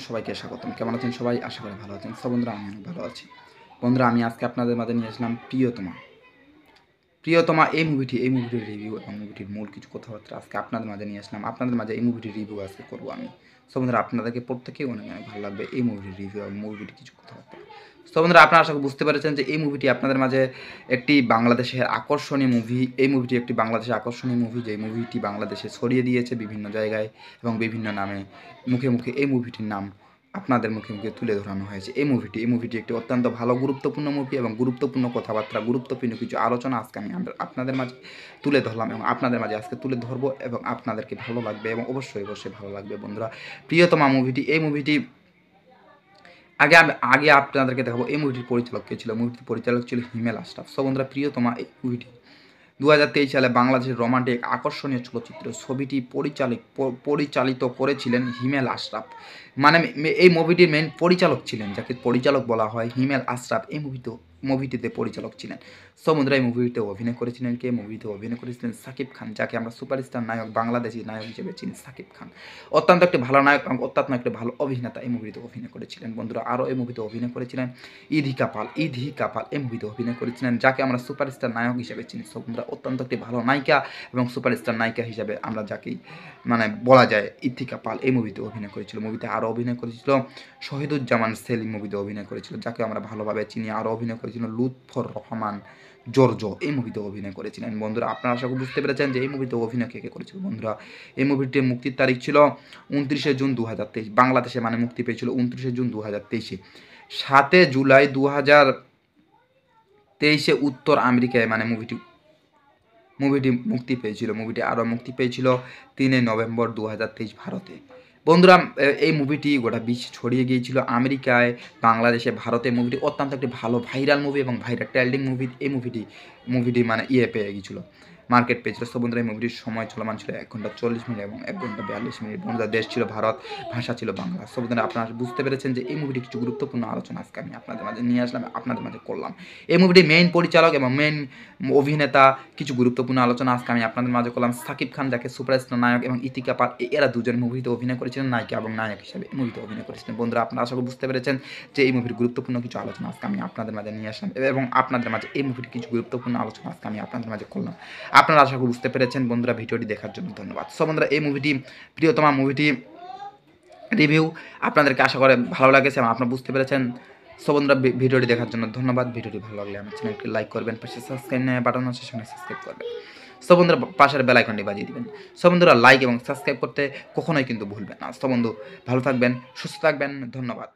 সবাইকে স্বাগতম। কেমন আছেন সবাই? আশা করি ভালো আছেন। সো বন্ধুরা, আমি অনেক ভালো আছি। বন্ধুরা, আমি আজকে আপনাদের মাঝে নিয়ে আসলাম প্রিয়তমা। প্রিয়তমা এই মুভিটির রিভিউ এবং মুভিটির মূল কিছু কথাবার্তা আজকে আপনাদের মাঝে নিয়ে আসলাম। আপনাদের মাঝে এই মুভিটির রিভিউ আজকে করবো আমি। সো বন্ধুরা, আপনাদেরকে প্রত্যেকেই অনেক অনেক ভালো লাগবে এই মুভিটির রিভিউ এবং মুভিটির কিছু কথাবার্তা। সো বন্ধুরা, আপনারা আশা করি বুঝতে পেরেছেন যে এই মুভিটি আপনাদের মাঝে একটি বাংলাদেশের আকর্ষণীয় মুভি। এই মুভিটি একটি বাংলাদেশের আকর্ষণীয় মুভি, যে মুভিটি বাংলাদেশে ছড়িয়ে দিয়েছে বিভিন্ন জায়গায় এবং বিভিন্ন নামে, মুখে মুখে এই মুভিটির নাম আপনাদের মুখে মুখে তুলে ধরানো হয়েছে। এই মুভিটি একটি অত্যন্ত ভালো গুরুত্বপূর্ণ মুভি এবং গুরুত্বপূর্ণ কথাবার্তা, গুরুত্বপূর্ণ কিছু আলোচনা আজকে আমি আপনাদের মাঝে তুলে ধরলাম এবং আপনাদের মাঝে আজকে তুলে ধরবো এবং আপনাদেরকে ভালো লাগবে এবং অবশ্যই ভালো লাগবে। বন্ধুরা, প্রিয়তমা মুভিটি, এই মুভিটি আগে আপনাদেরকে দেখাবো এই মুভিটির পরিচালক কে ছিল। মুভিটির পরিচালক ছিল হিমেল আশরাফ। সো বন্ধুরা, প্রিয়তমা এই মুভিটি 2023 সালে বাংলাদেশের রোমান্টিক আকর্ষণীয় চলচ্চিত্র। ছবিটি পরিচালিত করেছিলেন হিমেল আশরাফ। মানে এই মুভিটির মেন পরিচালক ছিলেন, যাকে পরিচালক বলা হয়, হিমেল আশরাফ এই মুভিটিতে পরিচালক ছিলেন। সো বন্ধুরা, এই মুভিতে অভিনয় করেছিলেন কে? মুভিতে অভিনয় করেছিলেন সাকিব খান, যাকে আমরা সুপারস্টার নায়ক, বাংলাদেশি নায়ক হিসেবে চিনি। সাকিব খান অত্যন্ত একটি ভালো নায়ক এবং অত্যন্ত একটি ভালো অভিনেতা এই মুভিতে অভিনয় করেছিলেন। বন্ধুরা, আরও এই মুভিতে অভিনয় করেছিলেন ইধি কাপাল এই মুভিতে অভিনয় করেছিলেন, যাকে আমরা সুপারস্টার নায়ক হিসেবে চিনি। সো বন্ধুরা, অত্যন্ত একটি ভালো নায়িকা এবং সুপারস্টার নায়িকা হিসেবে আমরা যাকেই বলা যায়, ইধি কাপাল এই মুভিতে অভিনয় করেছিল। মুভিতে আরও অভিনয় করেছিল শহীদুজ্জামান সেলিম, মুভিতে অভিনয় করেছিল, যাকে আমরা ভালোভাবে চিনি। আরও অভিনয় করেছিল লুৎফর রহমান জর্জ এই মুভিতে অভিনয় করেছিলেন। বন্ধুরা, আপনারা আশা করি বুঝতে পেরেছেন যে এই মুভিতে অভিনয় কে করেছিল। বন্ধুরা, এই মুভিটির মুক্তির তারিখ ছিল 29 জুন 2023, বাংলাদেশে মুক্তি পেয়েছিল 29 জুন 2023। 7 জুলাই 2023 উত্তর আমেরিকায় মুভিটি মুক্তি পেয়েছিল। মুভিটি আরও মুক্তি পেয়েছিল 3 নভেম্বর 2023 ভারতে। বন্ধুরা, এই মুভিটি গোটা বিশ্বে ছড়িয়ে গিয়েছিল, আমেরিকায়, বাংলাদেশে, ভারতে। মুভিটি অত্যন্ত একটি ভালো ভাইরাল মুভি এবং ভাইরাল ট্রেন্ডিং মুভি। এই মুভিটি পেয়ে গিয়েছিল, মার্কেট পেয়েছিল। সো বন্ধুরা, এই মুভিটির সময় চলমান ছিল 1 ঘন্টা 40 মিনিট এবং 1 ঘন্টা 42 মিনিট। বন্ধুরা, দেশ ছিল ভারত, ভাষা ছিল বাংলা। সো বন্ধুরা, আপনারা বুঝতে পেরেছেন যে এই মুভিটি কিছু গুরুত্বপূর্ণ আলোচনা আজকে আমি আপনাদের মাঝে নিয়ে আসলাম, আপনাদের মাঝে করলাম। এই মুভিটির মেইন পরিচালক এবং মেইন অভিনেতা, কিছু গুরুত্বপূর্ণ আলোচনা আজকে আমি আপনাদের মাঝে করলাম। সাকিব খান, যাকে সুপারস্টার নায়ক, এবং ইধি কাপাল, এরা দুজন মুভিতে অভিনয় করেছিলেন নায়িকা এবং নায়ক হিসেবে এই মুভিতে অভিনয় করেছিলেন। বন্ধুরা, আপনারা আশা করি বুঝতে পেরেছেন যে এই মুভির গুরুত্বপূর্ণ কিছু আলোচনা আজকে আমি আপনাদের মাঝে নিয়ে আসলাম এবং আপনাদের মাঝে এই মুভির কিছু গুরুত্বপূর্ণ আলোচনা আজকে আমি আপনাদের মাঝে করলাম। আপনারা আশা করি বুঝতে পেরেছেন। বন্ধুরা, ভিডিওটি দেখার জন্য ধন্যবাদ। সো বন্ধুরা, এই মুভিটি, প্রিয়তমা মুভিটি রিভিউ আপনাদেরকে আশা করে ভালো লাগেছে এবং আপনারা বুঝতে পেরেছেন। সো বন্ধুরা, ভিডিওটি দেখার জন্য ধন্যবাদ। ভিডিওটি ভালো লাগলে আমার চ্যানেলটি লাইক করবেন, পাশে সাবস্ক্রাইব বাটন আছে, সেখানে সাবস্ক্রাইব করবেন। সো বন্ধুরা, পাশের বেল আইকনটি বাজিয়ে দিবেন। সো বন্ধুরা, লাইক এবং সাবস্ক্রাইব করতে কখনোই কিন্তু ভুলবেন না। সো বন্ধু, ভালো থাকবেন, সুস্থ থাকবেন, ধন্যবাদ।